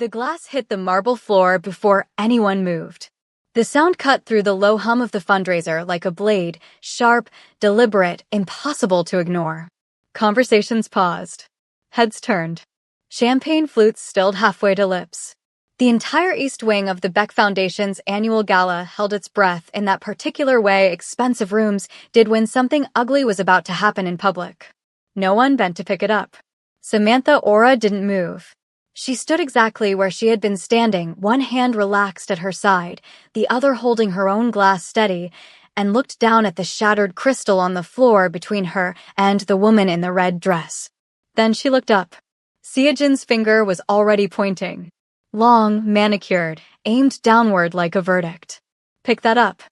The glass hit the marble floor before anyone moved. The sound cut through the low hum of the fundraiser like a blade, sharp, deliberate, impossible to ignore. Conversations paused. Heads turned. Champagne flutes stilled halfway to lips. The entire east wing of the Beck Foundation's annual gala held its breath in that particular way expensive rooms did when something ugly was about to happen in public. No one bent to pick it up. Samantha Aura didn't move. She stood exactly where she had been standing, one hand relaxed at her side, the other holding her own glass steady, and looked down at the shattered crystal on the floor between her and the woman in the red dress. Then she looked up. Seojin's finger was already pointing. Long, manicured, aimed downward like a verdict. Pick that up.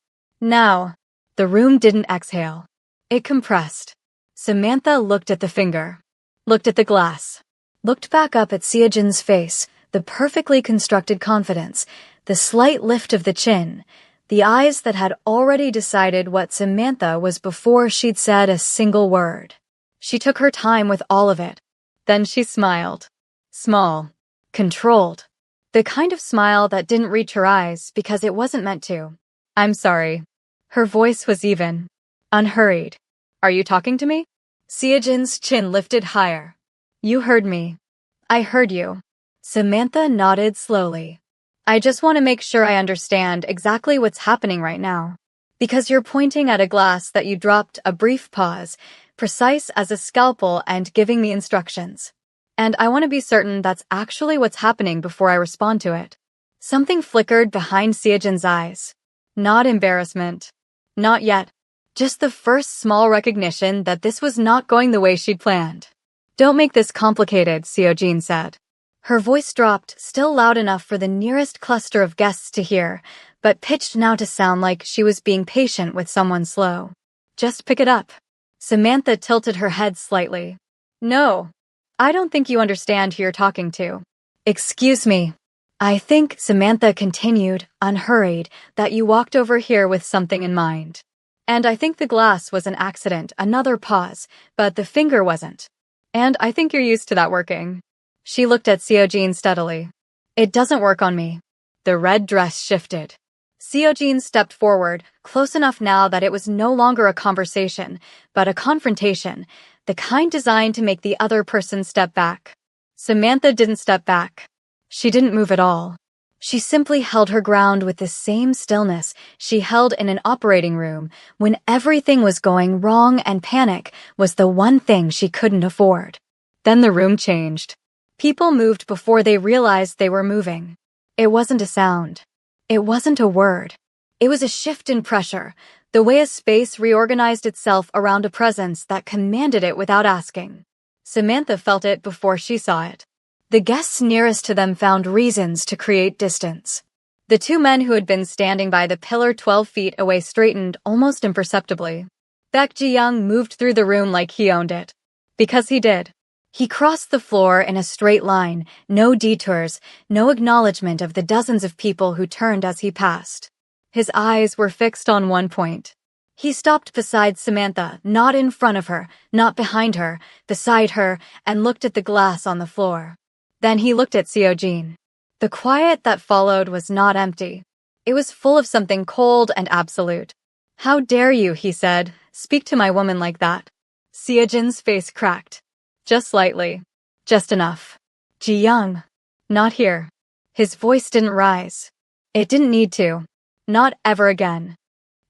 Now. The room didn't exhale. It compressed. Samantha looked at the finger. Looked at the glass. Looked back up at Seojin's face, the perfectly constructed confidence, the slight lift of the chin, the eyes that had already decided what Samantha was before she'd said a single word. She took her time with all of it. Then she smiled. Small. Controlled. The kind of smile that didn't reach her eyes because it wasn't meant to. I'm sorry. Her voice was even. Unhurried. Are you talking to me? Seojin's chin lifted higher. You heard me. I heard you. Samantha nodded slowly. I just want to make sure I understand exactly what's happening right now. Because you're pointing at a glass that you dropped a brief pause, precise as a scalpel and giving me instructions. And I want to be certain that's actually what's happening before I respond to it. Something flickered behind Seojin's eyes. Not embarrassment. Not yet. Just the first small recognition that this was not going the way she'd planned. Don't make this complicated, Seojin said. Her voice dropped, still loud enough for the nearest cluster of guests to hear, but pitched now to sound like she was being patient with someone slow. Just pick it up. Samantha tilted her head slightly. No. I don't think you understand who you're talking to. Excuse me. I think, Samantha continued, unhurried, that you walked over here with something in mind. And I think the glass was an accident, another pause, but the finger wasn't. And I think you're used to that working. She looked at Seojin steadily. It doesn't work on me. The red dress shifted. Seojin stepped forward, close enough now that it was no longer a conversation, but a confrontation, the kind designed to make the other person step back. Samantha didn't step back. She didn't move at all. She simply held her ground with the same stillness she held in an operating room when everything was going wrong and panic was the one thing she couldn't afford. Then the room changed. People moved before they realized they were moving. It wasn't a sound. It wasn't a word. It was a shift in pressure, the way a space reorganized itself around a presence that commanded it without asking. Samantha felt it before she saw it. The guests nearest to them found reasons to create distance. The two men who had been standing by the pillar 12 feet away straightened almost imperceptibly. Baek Ji-young moved through the room like he owned it. Because he did. He crossed the floor in a straight line, no detours, no acknowledgement of the dozens of people who turned as he passed. His eyes were fixed on one point. He stopped beside Samantha, not in front of her, not behind her, beside her, and looked at the glass on the floor. Then he looked at Seojin. The quiet that followed was not empty. It was full of something cold and absolute. How dare you, he said, speak to my woman like that. Seojin's face cracked. Just slightly. Just enough. Ji-young. Not here. His voice didn't rise. It didn't need to. Not ever again.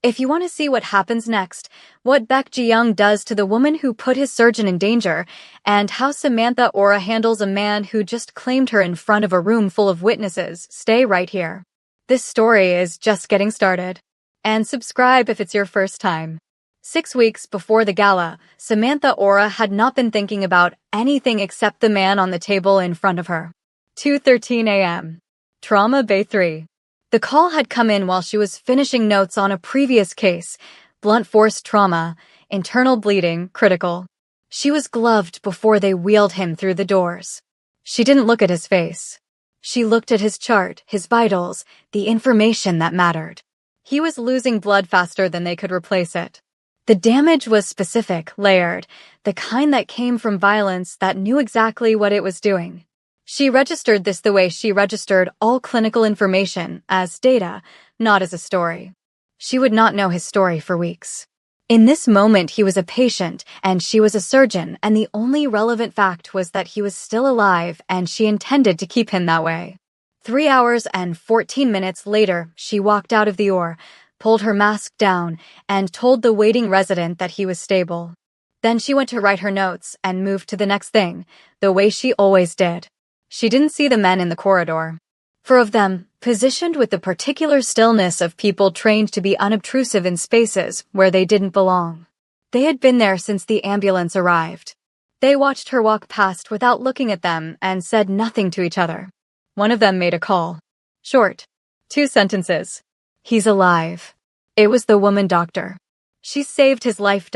If you want to see what happens next, what Baek Ji-young does to the woman who put his surgeon in danger, and how Samantha Aura handles a man who just claimed her in front of a room full of witnesses, stay right here. This story is just getting started. And subscribe if it's your first time. 6 weeks before the gala, Samantha Aura had not been thinking about anything except the man on the table in front of her. 2:13 a.m. Trauma Bay 3. The call had come in while she was finishing notes on a previous case, blunt force trauma, internal bleeding, critical. She was gloved before they wheeled him through the doors. She didn't look at his face. She looked at his chart, his vitals, the information that mattered. He was losing blood faster than they could replace it. The damage was specific, layered, the kind that came from violence that knew exactly what it was doing. She registered this the way she registered all clinical information, as data, not as a story. She would not know his story for weeks. In this moment, he was a patient, and she was a surgeon, and the only relevant fact was that he was still alive, and she intended to keep him that way. 3 hours and 14 minutes later, she walked out of the OR, pulled her mask down, and told the waiting resident that he was stable. Then she went to write her notes and moved to the next thing, the way she always did. She didn't see the men in the corridor. 4 of them, positioned with the particular stillness of people trained to be unobtrusive in spaces where they didn't belong. They had been there since the ambulance arrived. They watched her walk past without looking at them and said nothing to each other. One of them made a call. Short. 2 sentences. He's alive. It was the woman doctor. She saved his life.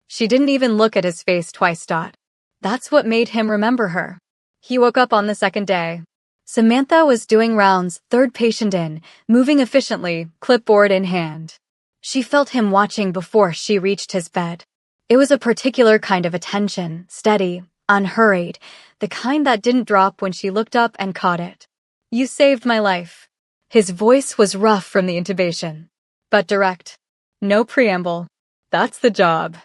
She didn't even look at his face twice. That's what made him remember her. He woke up on the second day. Samantha was doing rounds, 3rd patient in, moving efficiently, clipboard in hand. She felt him watching before she reached his bed. It was a particular kind of attention, steady, unhurried, the kind that didn't drop when she looked up and caught it. You saved my life. His voice was rough from the intubation, but direct. No preamble. That's the job.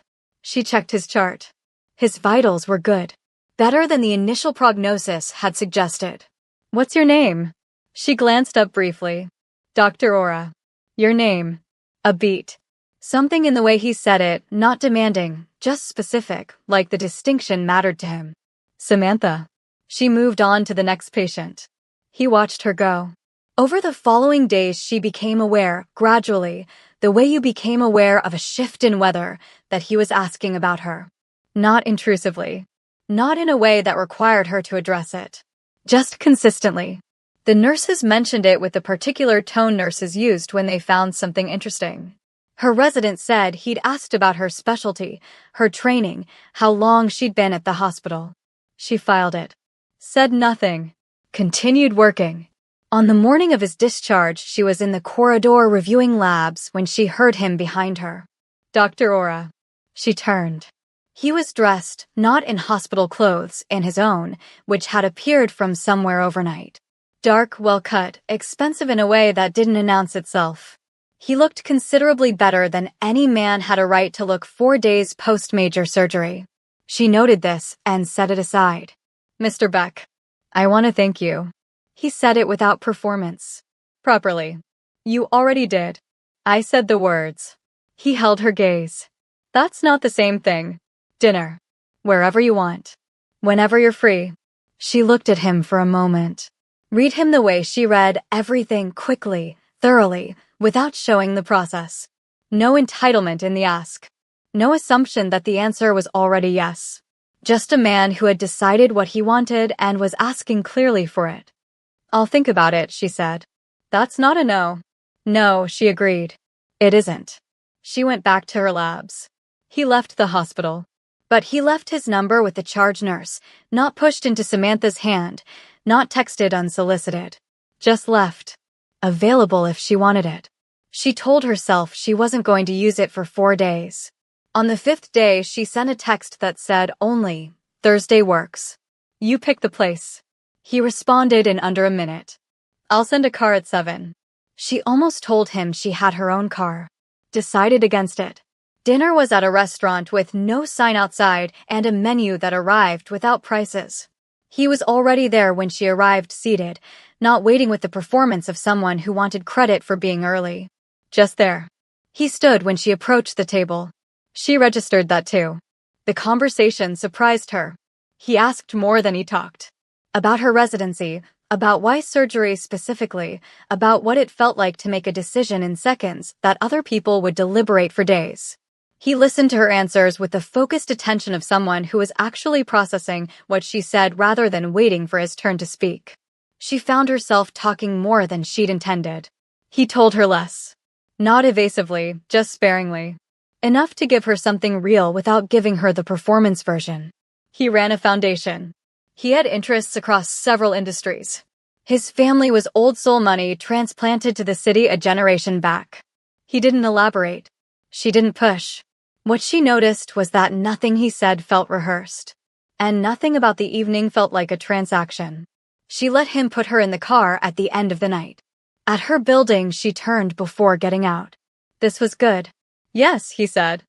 She checked his chart. His vitals were good, better than the initial prognosis had suggested. What's your name? She glanced up briefly. Dr. Aura. Your name. A beat. Something in the way he said it, not demanding, just specific, like the distinction mattered to him. Samantha. She moved on to the next patient. He watched her go. Over the following days she became aware, gradually, the way you became aware of a shift in weather, that he was asking about her. Not intrusively. Not in a way that required her to address it. Just consistently. The nurses mentioned it with the particular tone nurses used when they found something interesting. Her resident said he'd asked about her specialty, her training, how long she'd been at the hospital. She filed it. Said nothing. Continued working. On the morning of his discharge, she was in the corridor reviewing labs when she heard him behind her. Dr. Aura. She turned. He was dressed, not in hospital clothes, in his own, which had appeared from somewhere overnight. Dark, well-cut, expensive in a way that didn't announce itself. He looked considerably better than any man had a right to look 4 days post-major surgery. She noted this and set it aside. Mr. Beck, I want to thank you. He said it without performance. Properly. You already did. I said the words. He held her gaze. That's not the same thing. Dinner. Wherever you want. Whenever you're free. She looked at him for a moment. Read him the way she read everything quickly, thoroughly, without showing the process. No entitlement in the ask. No assumption that the answer was already yes. Just a man who had decided what he wanted and was asking clearly for it. I'll think about it, she said. That's not a no. No, she agreed. It isn't. She went back to her labs. He left the hospital. But he left his number with the charge nurse, not pushed into Samantha's hand, not texted unsolicited. Just left. Available if she wanted it. She told herself she wasn't going to use it for 4 days. On the 5th day, she sent a text that said only, Thursday works. You pick the place. He responded in under a minute. I'll send a car at 7. She almost told him she had her own car. Decided against it. Dinner was at a restaurant with no sign outside and a menu that arrived without prices. He was already there when she arrived seated, not waiting with the performance of someone who wanted credit for being early. Just there. He stood when she approached the table. She registered that too. The conversation surprised her. He asked more than he talked. About her residency, about why surgery specifically, about what it felt like to make a decision in seconds that other people would deliberate for days. He listened to her answers with the focused attention of someone who was actually processing what she said rather than waiting for his turn to speak. She found herself talking more than she'd intended. He told her less. Not evasively, just sparingly. Enough to give her something real without giving her the performance version. He ran a foundation. He had interests across several industries. His family was old soul money transplanted to the city a generation back. He didn't elaborate. She didn't push. What she noticed was that nothing he said felt rehearsed. And nothing about the evening felt like a transaction. She let him put her in the car at the end of the night. At her building, she turned before getting out. This was good. Yes, he said.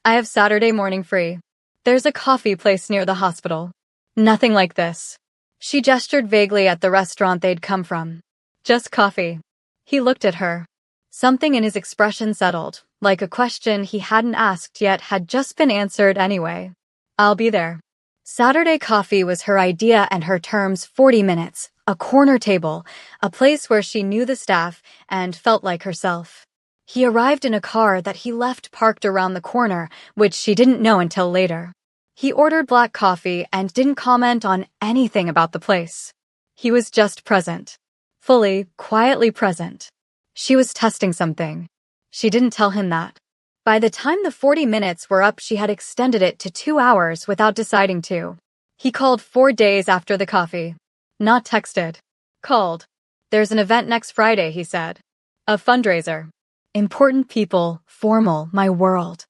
I have Saturday morning free. There's a coffee place near the hospital. Nothing like this. She gestured vaguely at the restaurant they'd come from. Just coffee. He looked at her. Something in his expression settled, like a question he hadn't asked yet had just been answered anyway. I'll be there. Saturday coffee was her idea and her terms. 40 minutes, a corner table, a place where she knew the staff and felt like herself. He arrived in a car that he left parked around the corner, which she didn't know until later. He ordered black coffee and didn't comment on anything about the place. He was just present. Fully, quietly present. She was testing something. She didn't tell him that. By the time the 40 minutes were up, she had extended it to 2 hours without deciding to. He called 4 days after the coffee. Not texted. Called. There's an event next Friday, he said. A fundraiser. Important people, formal, my world.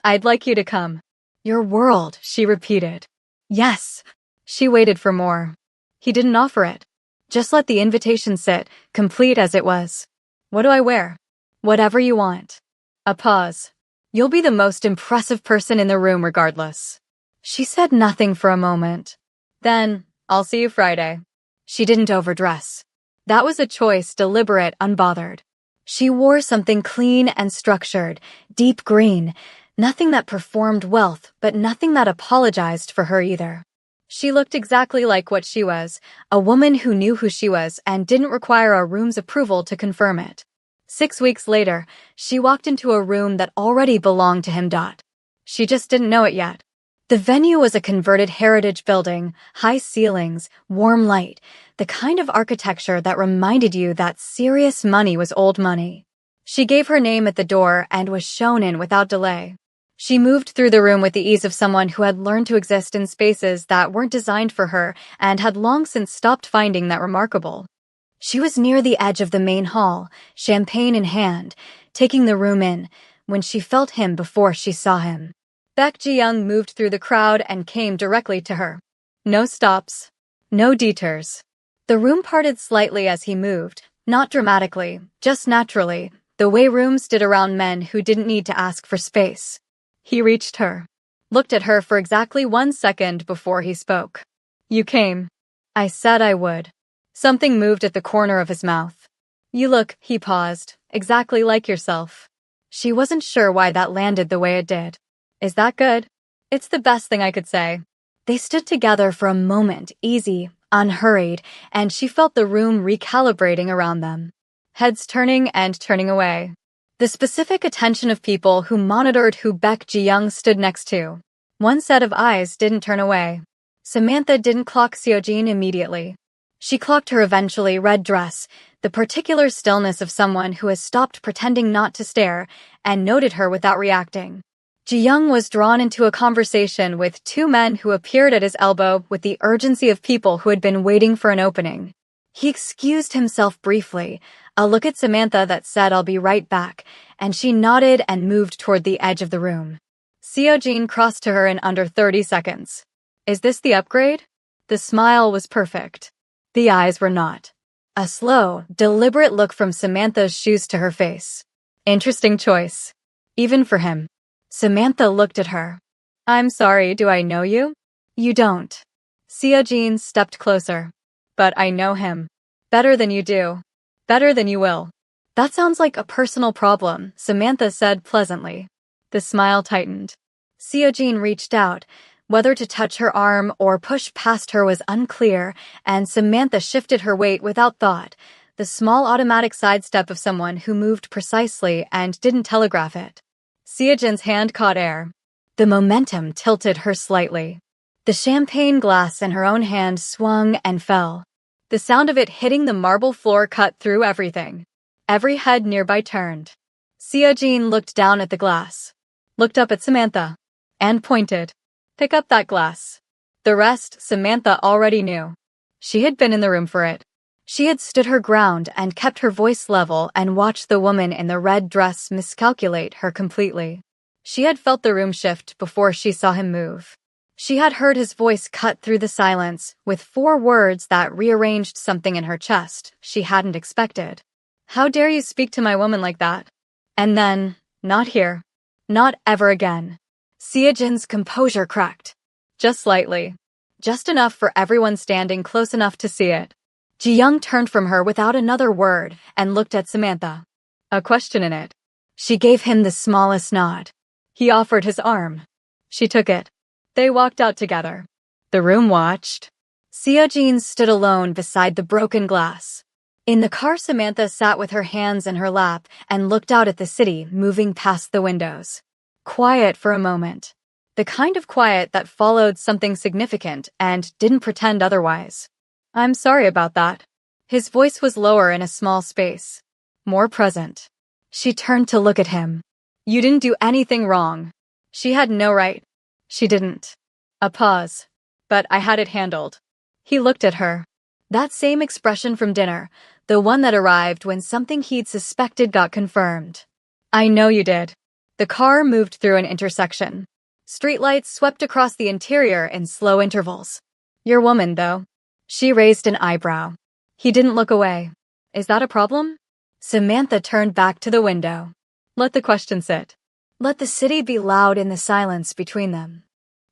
I'd like you to come. Your world, she repeated. Yes. She waited for more. He didn't offer it. Just let the invitation sit, complete as it was. What do I wear? Whatever you want. A pause. You'll be the most impressive person in the room regardless. She said nothing for a moment. Then, I'll see you Friday. She didn't overdress. That was a choice, deliberate, unbothered. She wore something clean and structured, deep green, nothing that performed wealth, but nothing that apologized for her either. She looked exactly like what she was, a woman who knew who she was and didn't require a room's approval to confirm it. 6 weeks later, she walked into a room that already belonged to him. She just didn't know it yet. The venue was a converted heritage building, high ceilings, warm light, the kind of architecture that reminded you that serious money was old money. She gave her name at the door and was shown in without delay. She moved through the room with the ease of someone who had learned to exist in spaces that weren't designed for her and had long since stopped finding that remarkable. She was near the edge of the main hall, champagne in hand, taking the room in, when she felt him before she saw him. Baek Ji-young moved through the crowd and came directly to her. No stops. No detours. The room parted slightly as he moved, not dramatically, just naturally, the way rooms did around men who didn't need to ask for space. He reached her. Looked at her for exactly 1 second before he spoke. You came. I said I would. Something moved at the corner of his mouth. You look, he paused, exactly like yourself. She wasn't sure why that landed the way it did. Is that good? It's the best thing I could say. They stood together for a moment, easy, unhurried, and she felt the room recalibrating around them. Heads turning and turning away. The specific attention of people who monitored who Baek Ji-young stood next to. One set of eyes didn't turn away. Samantha didn't clock Seo-jin immediately. She clocked her eventually, red dress, the particular stillness of someone who has stopped pretending not to stare, and noted her without reacting. Ji-young was drawn into a conversation with 2 men who appeared at his elbow with the urgency of people who had been waiting for an opening. He excused himself briefly, a look at Samantha that said, I'll be right back, and she nodded and moved toward the edge of the room. Seo-jin crossed to her in under 30 seconds. Is this the upgrade? The smile was perfect. The eyes were not. A slow, deliberate look from Samantha's shoes to her face. Interesting choice. Even for him. Samantha looked at her. I'm sorry, do I know you? You don't. Seo-jin stepped closer. But I know him. Better than you do. Better than you will. That sounds like a personal problem, Samantha said pleasantly. The smile tightened. Seo-jin reached out. Whether to touch her arm or push past her was unclear, and Samantha shifted her weight without thought, the small automatic sidestep of someone who moved precisely and didn't telegraph it. Seo-jin's hand caught air. The momentum tilted her slightly. The champagne glass in her own hand swung and fell. The sound of it hitting the marble floor cut through everything. Every head nearby turned. Seo-jin looked down at the glass. Looked up at Samantha. And pointed. Pick up that glass. The rest, Samantha already knew. She had been in the room for it. She had stood her ground and kept her voice level and watched the woman in the red dress miscalculate her completely. She had felt the room shift before she saw him move. She had heard his voice cut through the silence with 4 words that rearranged something in her chest she hadn't expected. How dare you speak to my woman like that? And then, not here. Not ever again. Seojin's composure cracked. Just slightly. Just enough for everyone standing close enough to see it. Ji-young turned from her without another word and looked at Samantha. A question in it. She gave him the smallest nod. He offered his arm. She took it. They walked out together. The room watched. Seojin stood alone beside the broken glass. In the car, Samantha sat with her hands in her lap and looked out at the city moving past the windows. Quiet for a moment. The kind of quiet that followed something significant and didn't pretend otherwise. I'm sorry about that. His voice was lower in a small space. More present. She turned to look at him. You didn't do anything wrong. She had no right. She didn't. A pause. But I had it handled. He looked at her. That same expression from dinner, the one that arrived when something he'd suspected got confirmed. I know you did. The car moved through an intersection. Streetlights swept across the interior in slow intervals. Your woman, though. She raised an eyebrow. He didn't look away. Is that a problem? Samantha turned back to the window. Let the question sit. Let the city be loud in the silence between them.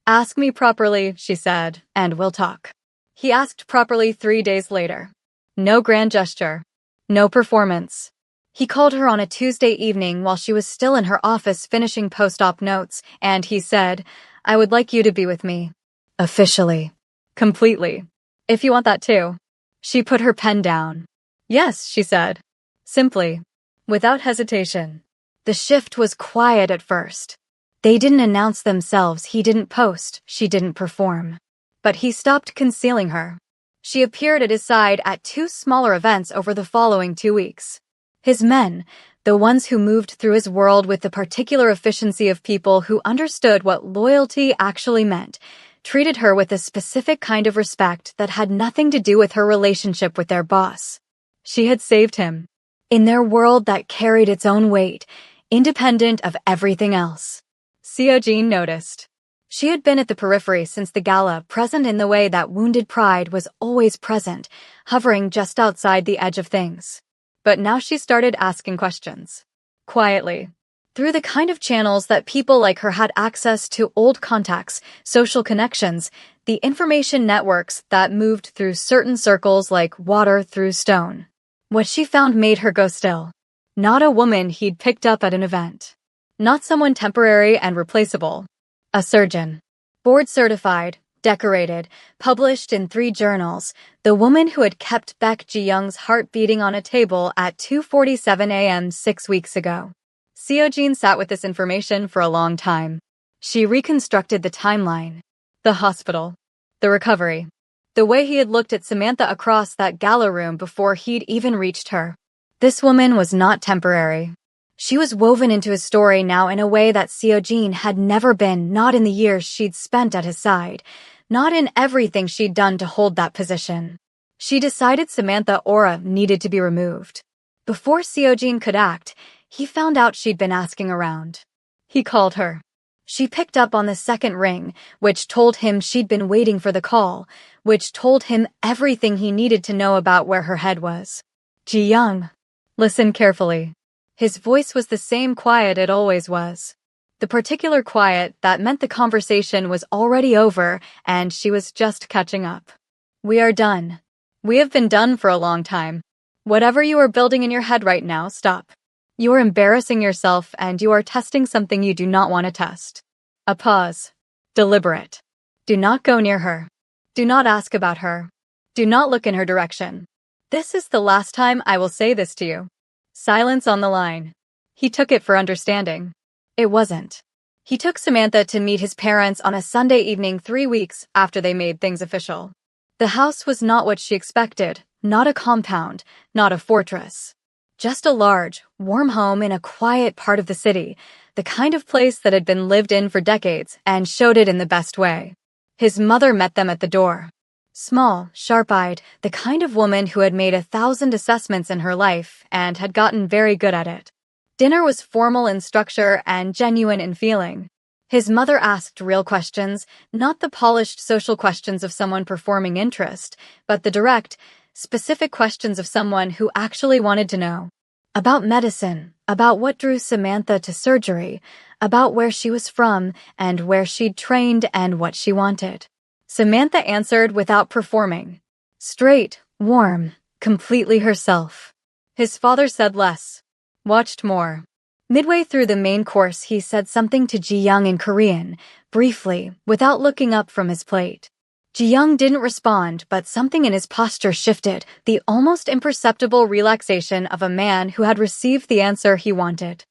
Ask me properly, she said, and we'll talk. He asked properly 3 days later. No grand gesture. No performance. He called her on a Tuesday evening while she was still in her office finishing post-op notes, and he said, I would like you to be with me. Officially. Completely. If you want that too. She put her pen down. Yes, she said. Simply. Without hesitation. The shift was quiet at first. They didn't announce themselves, he didn't post, she didn't perform. But he stopped concealing her. She appeared at his side at 2 smaller events over the following 2 weeks. His men, the ones who moved through his world with the particular efficiency of people who understood what loyalty actually meant, treated her with a specific kind of respect that had nothing to do with her relationship with their boss. She had saved him. In their world that carried its own weight, independent of everything else. Seojin noticed. She had been at the periphery since the gala, present in the way that wounded pride was always present, hovering just outside the edge of things. But now she started asking questions. Quietly. Through the kind of channels that people like her had access to, old contacts, social connections, the information networks that moved through certain circles like water through stone. What she found made her go still. Not a woman he'd picked up at an event. Not someone temporary and replaceable. A surgeon. Board certified, decorated, published in 3 journals, the woman who had kept Baek Ji-young's heart beating on a table at 2:47 a.m. 6 weeks ago. Seojin sat with this information for a long time. She reconstructed the timeline. The hospital. The recovery. The way he had looked at Samantha across that gala room before he'd even reached her. This woman was not temporary. She was woven into his story now in a way that Seojin had never been, not in the years she'd spent at his side, not in everything she'd done to hold that position. She decided Samantha's aura needed to be removed. Before Seojin could act, he found out she'd been asking around. He called her. She picked up on the second ring, which told him she'd been waiting for the call, which told him everything he needed to know about where her head was. Ji-young. Listen carefully. His voice was the same quiet it always was. The particular quiet that meant the conversation was already over and she was just catching up. We are done. We have been done for a long time. Whatever you are building in your head right now, stop. You are embarrassing yourself and you are testing something you do not want to test. A pause. Deliberate. Do not go near her. Do not ask about her. Do not look in her direction. This is the last time I will say this to you. Silence on the line. He took it for understanding. It wasn't. He took Samantha to meet his parents on a Sunday evening 3 weeks after they made things official. The house was not what she expected, not a compound, not a fortress. Just a large, warm home in a quiet part of the city, the kind of place that had been lived in for decades and showed it in the best way. His mother met them at the door. Small, sharp-eyed, the kind of woman who had made 1,000 assessments in her life and had gotten very good at it. Dinner was formal in structure and genuine in feeling. His mother asked real questions, not the polished social questions of someone performing interest, but the direct, specific questions of someone who actually wanted to know. About medicine, about what drew Samantha to surgery, about where she was from and where she'd trained and what she wanted. Samantha answered without performing. Straight, warm, completely herself. His father said less, watched more. Midway through the main course, he said something to Ji-young in Korean, briefly, without looking up from his plate. Ji-young didn't respond, but something in his posture shifted, the almost imperceptible relaxation of a man who had received the answer he wanted.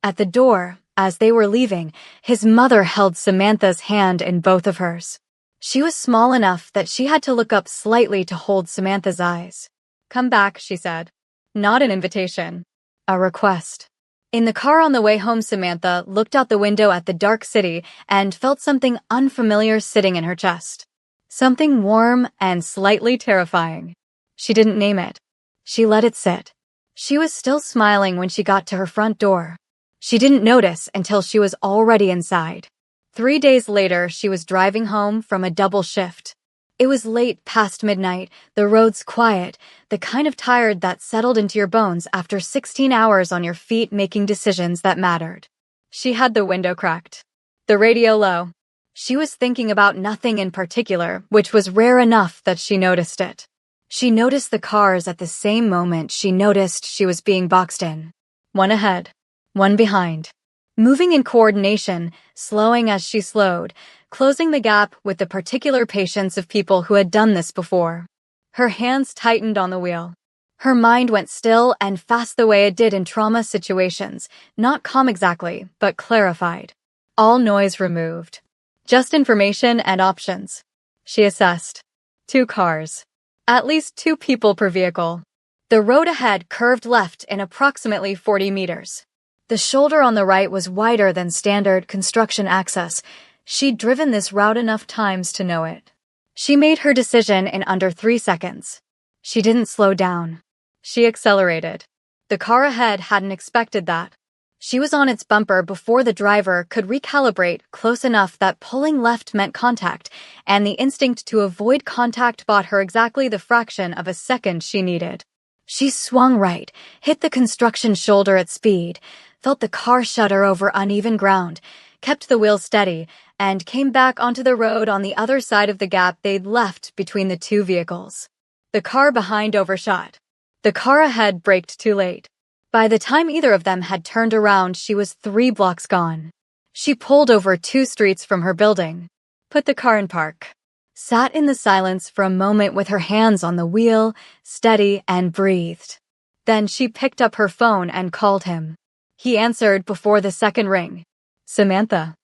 At the door, as they were leaving, his mother held Samantha's hand in both of hers. She was small enough that she had to look up slightly to hold Samantha's eyes. Come back, she said. Not an invitation. A request. In the car on the way home, Samantha looked out the window at the dark city and felt something unfamiliar sitting in her chest. Something warm and slightly terrifying. She didn't name it. She let it sit. She was still smiling when she got to her front door. She didn't notice until she was already inside. 3 days later, she was driving home from a double shift. It was late past midnight, the roads quiet, the kind of tired that settled into your bones after 16 hours on your feet making decisions that mattered. She had the window cracked. The radio low. She was thinking about nothing in particular, which was rare enough that she noticed it. She noticed the cars at the same moment she noticed she was being boxed in. One ahead, one behind. Moving in coordination, slowing as she slowed, closing the gap with the particular patience of people who had done this before. Her hands tightened on the wheel. Her mind went still and fast the way it did in trauma situations, not calm exactly, but clarified. All noise removed. Just information and options. She assessed. 2 cars. At least 2 people per vehicle. The road ahead curved left in approximately 40 meters. The shoulder on the right was wider than standard construction access. She'd driven this route enough times to know it. She made her decision in under 3 seconds. She didn't slow down. She accelerated. The car ahead hadn't expected that. She was on its bumper before the driver could recalibrate close enough that pulling left meant contact, and the instinct to avoid contact bought her exactly the fraction of a second she needed. She swung right, hit the construction shoulder at speed, felt the car shudder over uneven ground, kept the wheel steady, and came back onto the road on the other side of the gap they'd left between the 2 vehicles. The car behind overshot. The car ahead braked too late. By the time either of them had turned around, she was 3 blocks gone. She pulled over 2 streets from her building, put the car in park, sat in the silence for a moment with her hands on the wheel, steady, and breathed. Then she picked up her phone and called him. He answered before the second ring. Samantha.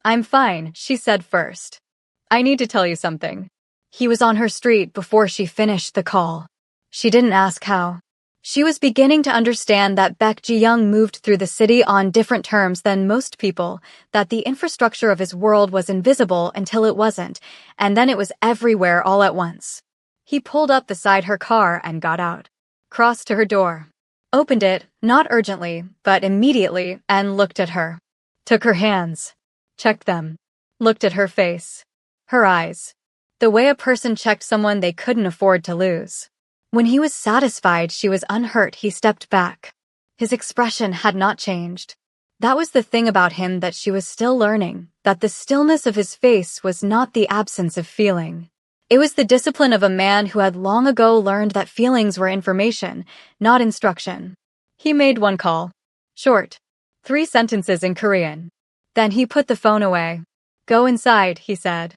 I'm fine, she said first. I need to tell you something. He was on her street before she finished the call. She didn't ask how. She was beginning to understand that Baek Ji-young moved through the city on different terms than most people, that the infrastructure of his world was invisible until it wasn't, and then it was everywhere all at once. He pulled up beside her car and got out. Crossed to her door. Opened it, not urgently, but immediately, and looked at her. Took her hands. Checked them. Looked at her face. Her eyes. The way a person checked someone they couldn't afford to lose. When he was satisfied she was unhurt, he stepped back. His expression had not changed. That was the thing about him that she was still learning, that the stillness of his face was not the absence of feeling. It was the discipline of a man who had long ago learned that feelings were information, not instruction. He made one call. Short. 3 sentences in Korean. Then he put the phone away. Go inside, he said.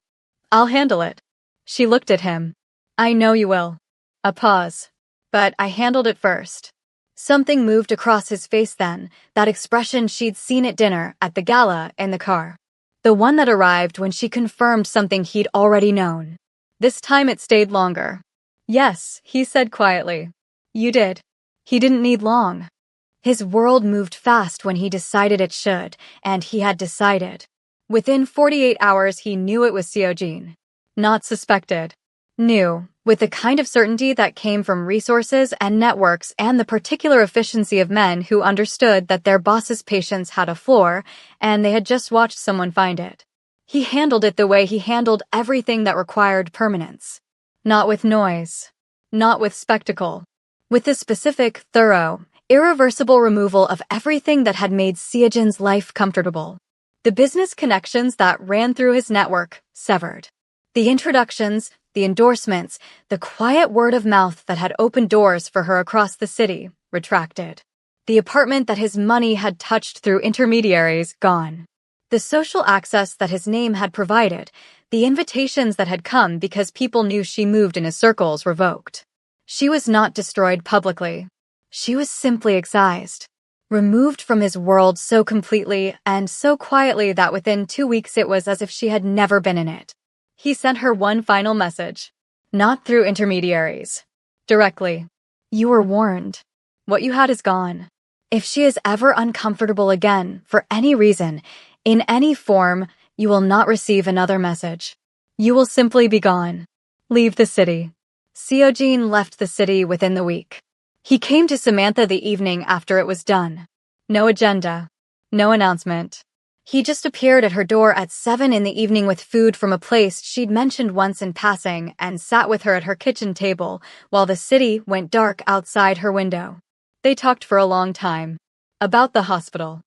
I'll handle it. She looked at him. I know you will. A pause. But I handled it first. Something moved across his face then, that expression she'd seen at dinner, at the gala, in the car. The one that arrived when she confirmed something he'd already known. This time it stayed longer. Yes, he said quietly. You did. He didn't need long. His world moved fast when he decided it should, and he had decided. Within 48 hours he knew it was Seojin. Not suspected. Knew, with the kind of certainty that came from resources and networks and the particular efficiency of men who understood that their boss's patience had a floor and they had just watched someone find it. He handled it the way he handled everything that required permanence. Not with noise. Not with spectacle. With the specific, thorough, irreversible removal of everything that had made Seojin's life comfortable. The business connections that ran through his network severed. The introductions, the endorsements, the quiet word of mouth that had opened doors for her across the city retracted. The apartment that his money had touched through intermediaries gone. The social access that his name had provided, the invitations that had come because people knew she moved in his circles revoked. She was not destroyed publicly. She was simply excised. Removed from his world so completely and so quietly that within 2 weeks it was as if she had never been in it. He sent her one final message. Not through intermediaries. Directly. You were warned. What you had is gone. If she is ever uncomfortable again, for any reason, in any form, you will not receive another message. You will simply be gone. Leave the city. Seojin left the city within the week. He came to Samantha the evening after it was done. No agenda. No announcement. He just appeared at her door at 7 in the evening with food from a place she'd mentioned once in passing and sat with her at her kitchen table while the city went dark outside her window. They talked for a long time. About the hospital.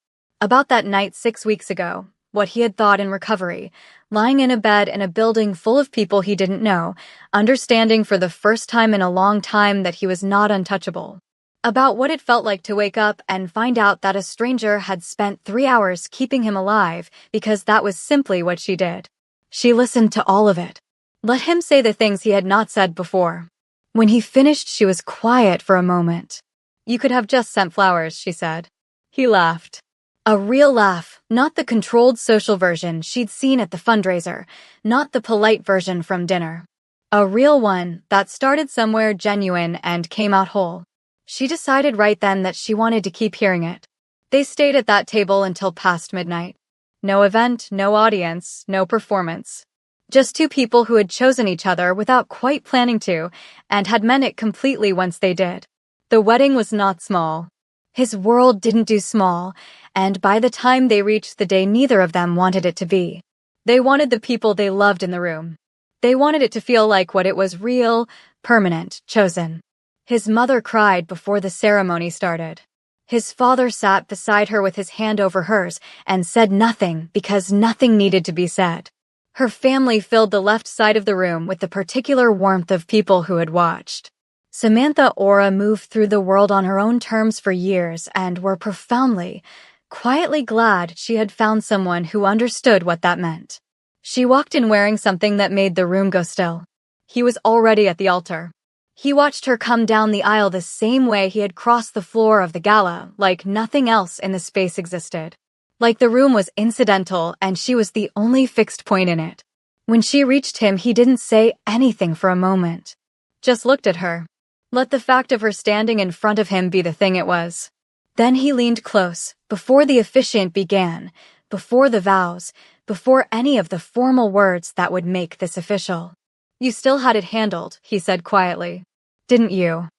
About that night 6 weeks ago, what he had thought in recovery, lying in a bed in a building full of people he didn't know, understanding for the first time in a long time that he was not untouchable. About what it felt like to wake up and find out that a stranger had spent 3 hours keeping him alive because that was simply what she did. She listened to all of it. Let him say the things he had not said before. When he finished, she was quiet for a moment. You could have just sent flowers, she said. He laughed. A real laugh, not the controlled social version she'd seen at the fundraiser, not the polite version from dinner. A real one that started somewhere genuine and came out whole. She decided right then that she wanted to keep hearing it. They stayed at that table until past midnight. No event, no audience, no performance. Just two people who had chosen each other without quite planning to, and had meant it completely once they did. The wedding was not small. His world didn't do small, and by the time they reached the day neither of them wanted it to be. They wanted the people they loved in the room. They wanted it to feel like what it was: real, permanent, chosen. His mother cried before the ceremony started. His father sat beside her with his hand over hers and said nothing because nothing needed to be said. Her family filled the left side of the room with the particular warmth of people who had watched. Samantha Aura moved through the world on her own terms for years and were profoundly, quietly glad she had found someone who understood what that meant. She walked in wearing something that made the room go still. He was already at the altar. He watched her come down the aisle the same way he had crossed the floor of the gala, like nothing else in the space existed. Like the room was incidental and she was the only fixed point in it. When she reached him, he didn't say anything for a moment. Just looked at her. Let the fact of her standing in front of him be the thing it was. Then he leaned close, before the officiant began, before the vows, before any of the formal words that would make this official. You still had it handled, he said quietly. Didn't you?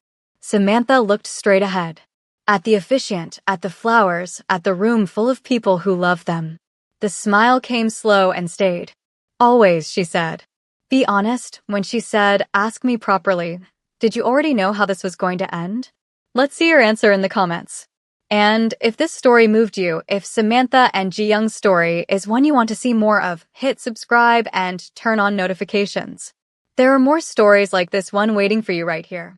Samantha looked straight ahead. At the officiant, at the flowers, at the room full of people who loved them. The smile came slow and stayed. Always, she said. Be honest, when she said, ask me properly, did you already know how this was going to end? Let's see your answer in the comments. And if this story moved you, if Samantha and Ji Young's story is one you want to see more of, hit subscribe and turn on notifications. There are more stories like this one waiting for you right here.